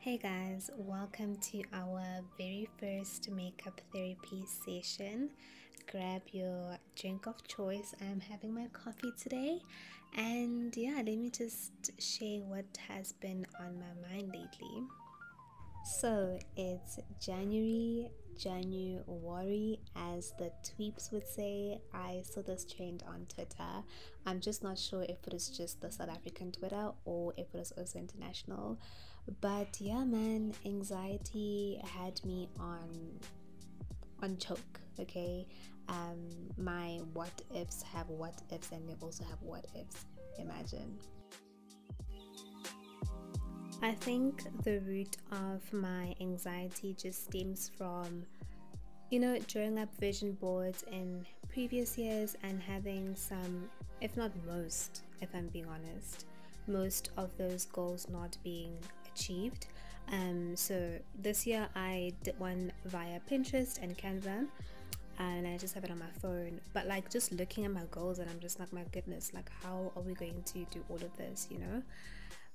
Hey guys, welcome to our very first makeup therapy session. Grab your drink of choice. I'm having my coffee today, and yeah, let me just share what has been on my mind lately. So it's January, as the tweeps would say. I saw this trend on Twitter. I'm just not sure if it is just the South African Twitter or if it is also international. But yeah, man, anxiety had me on choke. Okay, my what ifs have what ifs, and they also have what ifs. Imagine. I think the root of my anxiety just stems from, drawing up vision boards in previous years and having some, if not most, if I'm being honest, most of those goals not being achieved. So this year I did one via Pinterest and Canva, and I just have it on my phone. But like just looking at my goals, and I'm just like, my goodness, like how are we going to do all of this?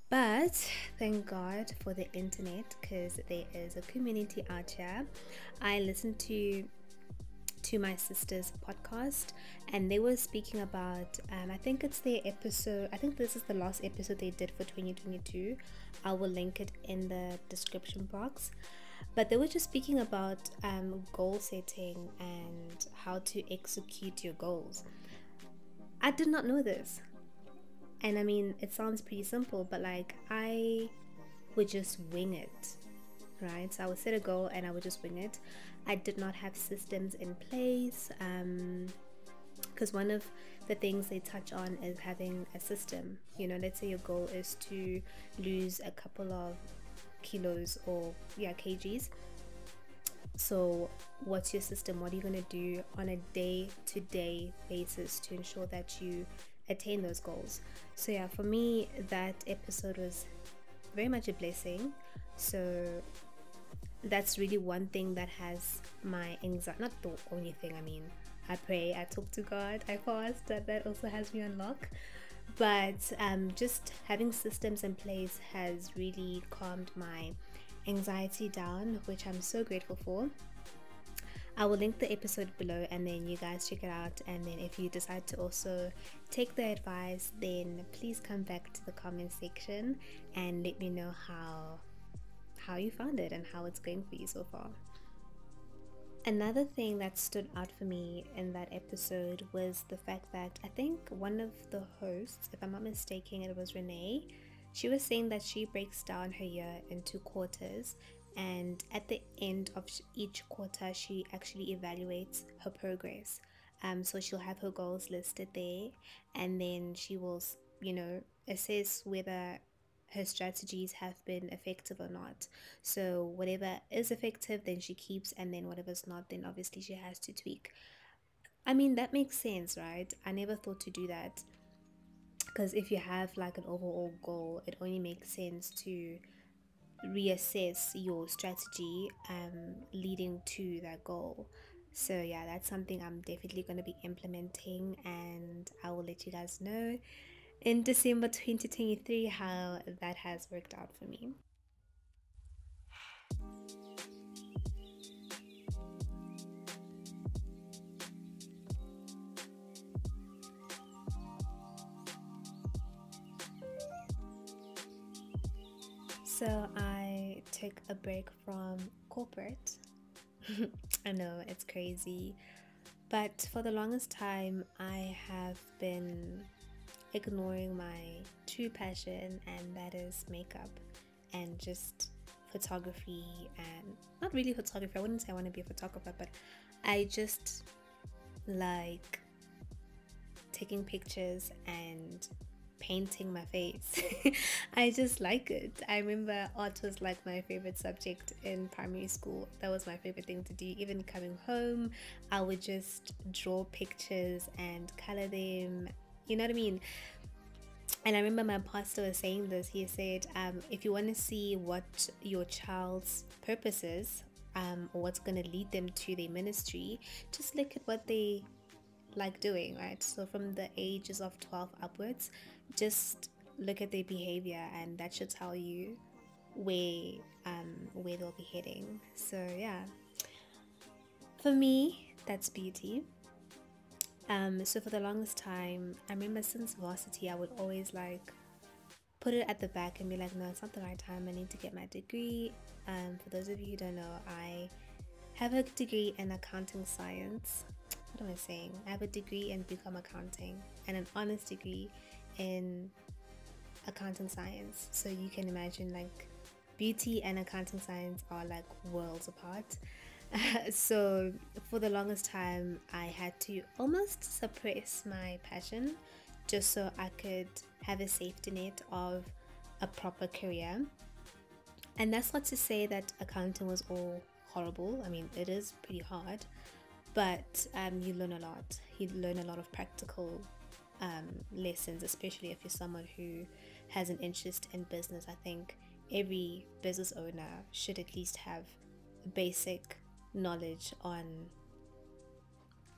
But thank God for the internet, because there is a community out here. I listened to my sister's podcast, and they were speaking about I think it's their episode. I think this is the last episode they did for 2022. I will link it in the description box. But they were just speaking about goal setting and how to execute your goals. I did not know this. And I mean, it sounds pretty simple, but like I would just wing it, right? So I would set a goal and I would just wing it. I did not have systems in place, because one of the things they touch on is having a system. Let's say your goal is to lose a couple of kilos, or yeah, kgs. So what's your system? What are you going to do on a day-to-day basis to ensure that you attain those goals? So yeah, for me, that episode was very much a blessing. So that's really one thing that has my anxiety, not the only thing. I mean, I pray, I talk to God, I fast, that also has me on lock. But just having systems in place has really calmed my anxiety down, which I'm so grateful for. I will link the episode below, and then you guys check it out. And then if you decide to also take the advice, then please come back to the comment section and let me know how you found it and how it's going for you so far. Another thing that stood out for me in that episode was the fact that I think one of the hosts, if I'm not mistaken, it was Renee. She was saying that she breaks down her year into quarters, and at the end of each quarter, she actually evaluates her progress. So she'll have her goals listed there, and then she will, assess whether her strategies have been effective or not. So whatever is effective, then she keeps, and then whatever's not, then obviously she has to tweak. I mean, that makes sense, right? I never thought to do that, because if you have like an overall goal, it only makes sense to reassess your strategy leading to that goal. So yeah, that's something I'm definitely going to be implementing, and I will let you guys know in December 2023 how that has worked out for me. So I took a break from corporate. I know it's crazy, but for the longest time, I have been ignoring my true passion, and that is makeup and just photography. And not really photography, I wouldn't say I want to be a photographer, but I just like taking pictures and painting my face. I just like it. I remember art was like my favorite subject in primary school. That was my favorite thing to do. Even coming home, I would just draw pictures and color them. You know what I mean? And I remember my pastor was saying this. He said, if you want to see what your child's purpose is, or what's going to lead them to their ministry, just look at what they like doing, right? So from the ages of 12 upwards, just look at their behavior, and that should tell you where they'll be heading. So yeah, for me, that's beauty. So for the longest time, I remember since varsity, I would always like put it at the back and be like, no, it's not the right time. I need to get my degree. For those of you who don't know, I have a degree in accounting science. What am I saying? I have a degree in become accounting and an honors degree in accounting science. So you can imagine like beauty and accounting science are like worlds apart. So for the longest time, I had to almost suppress my passion just so I could have a safety net of a proper career. And that's not to say that accounting was all horrible. I mean, it is pretty hard, but you learn a lot. You learn a lot of practical lessons, especially if you're someone who has an interest in business. I think every business owner should at least have a basic knowledge on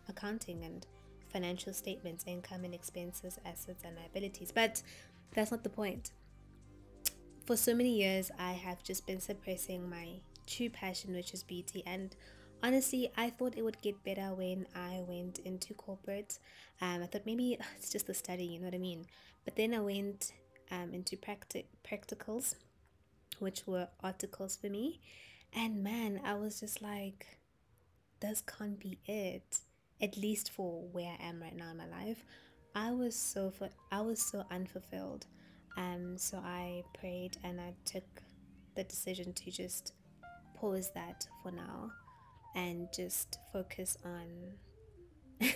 accounting and financial statements, income and expenses, assets and liabilities. But that's not the point. For so many years, I have just been suppressing my true passion, which is beauty. And honestly, I thought it would get better when I went into corporate. I thought maybe it's just the study, you know what I mean? But then I went into practicals, which were articles for me. And man, I was just like, this can't be it. At least for where I am right now in my life, I was so unfulfilled. So I prayed and I took the decision to just pause that for now and just focus on.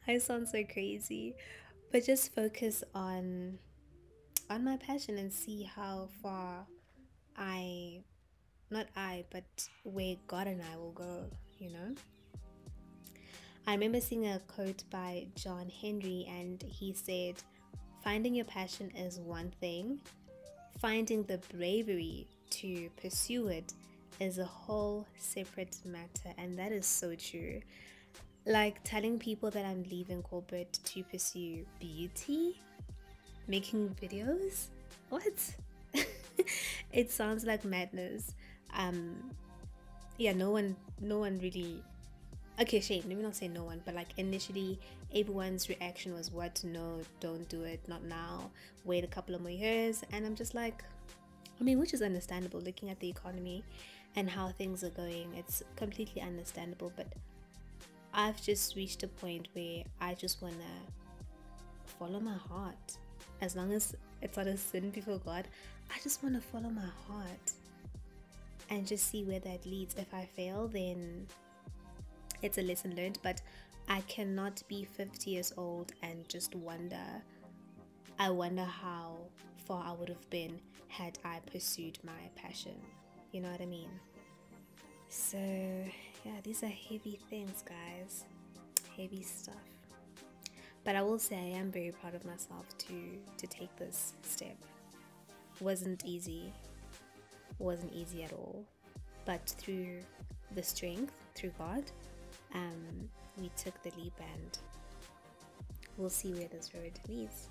I sound so crazy, but just focus on my passion and see how far I, not I, but where God and I will go, you know? I remember seeing a quote by John Henry, and he said, finding your passion is one thing, finding the bravery to pursue it is a whole separate matter. And that is so true. Like telling people that I'm leaving corporate to pursue beauty, making videos, what? It sounds like madness. Yeah, no one really, okay, shame, let me not say no one, but like initially everyone's reaction was, what? No, don't do it, not now, wait a couple of more years. And I'm just like, I mean, which is understandable looking at the economy and how things are going. It's completely understandable, but I've just reached a point where I just want to follow my heart. As long as it's not a sin before God, I just want to follow my heart and just see where that leads. If I fail, then it's a lesson learned, but I cannot be 50 years old and just wonder. I wonder how far I would have been had I pursued my passion. You know what I mean? So yeah, these are heavy things, guys. Heavy stuff. But I will say I am very proud of myself to take this step. Wasn't easy at all. But through the strength, through God, we took the leap, and we'll see where this road leads.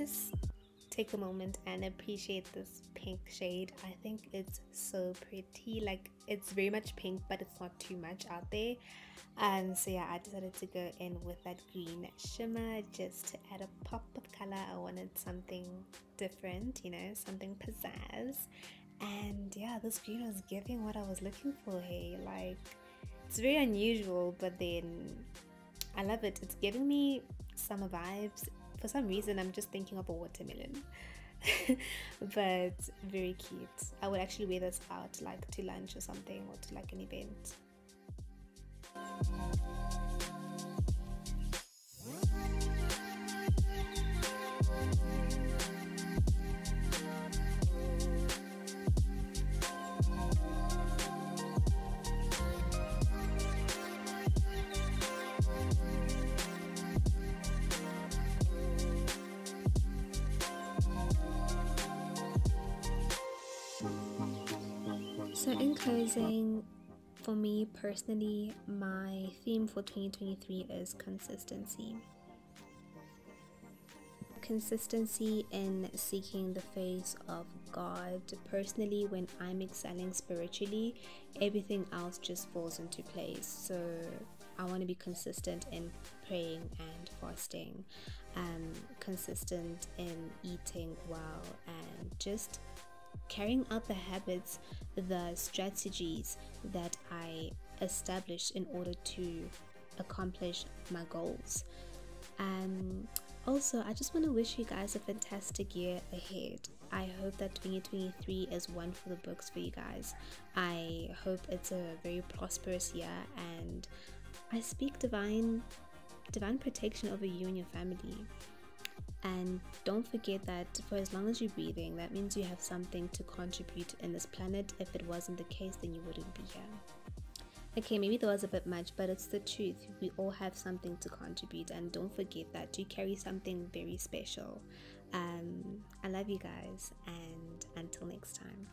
just take a moment and appreciate this pink shade. I think it's so pretty. Like, it's very much pink, but it's not too much out there. So yeah, I decided to go in with that green shimmer just to add a pop of color. I wanted something different, you know, something pizzazz. And yeah, this green was giving what I was looking for. Hey, like, it's very unusual, but then I love it. It's giving me summer vibes. For some reason, I'm just thinking of a watermelon. But very cute. I would actually wear this out like to lunch or something, or to like an event. So in closing, for me personally, my theme for 2023 is consistency. Consistency in seeking the face of God. Personally, when I'm excelling spiritually, everything else just falls into place. So I want to be consistent in praying and fasting, consistent in eating well, and just carrying out the habits, the strategies that I established in order to accomplish my goals. Also, I just want to wish you guys a fantastic year ahead. I hope that 2023 is one for the books for you guys. I hope it's a very prosperous year, and I speak divine protection over you and your family. And don't forget that for as long as you're breathing, that means you have something to contribute in this planet. If it wasn't the case, then you wouldn't be here. Okay, maybe that was a bit much, but it's the truth. We all have something to contribute, and don't forget that you carry something very special. I love you guys, and until next time.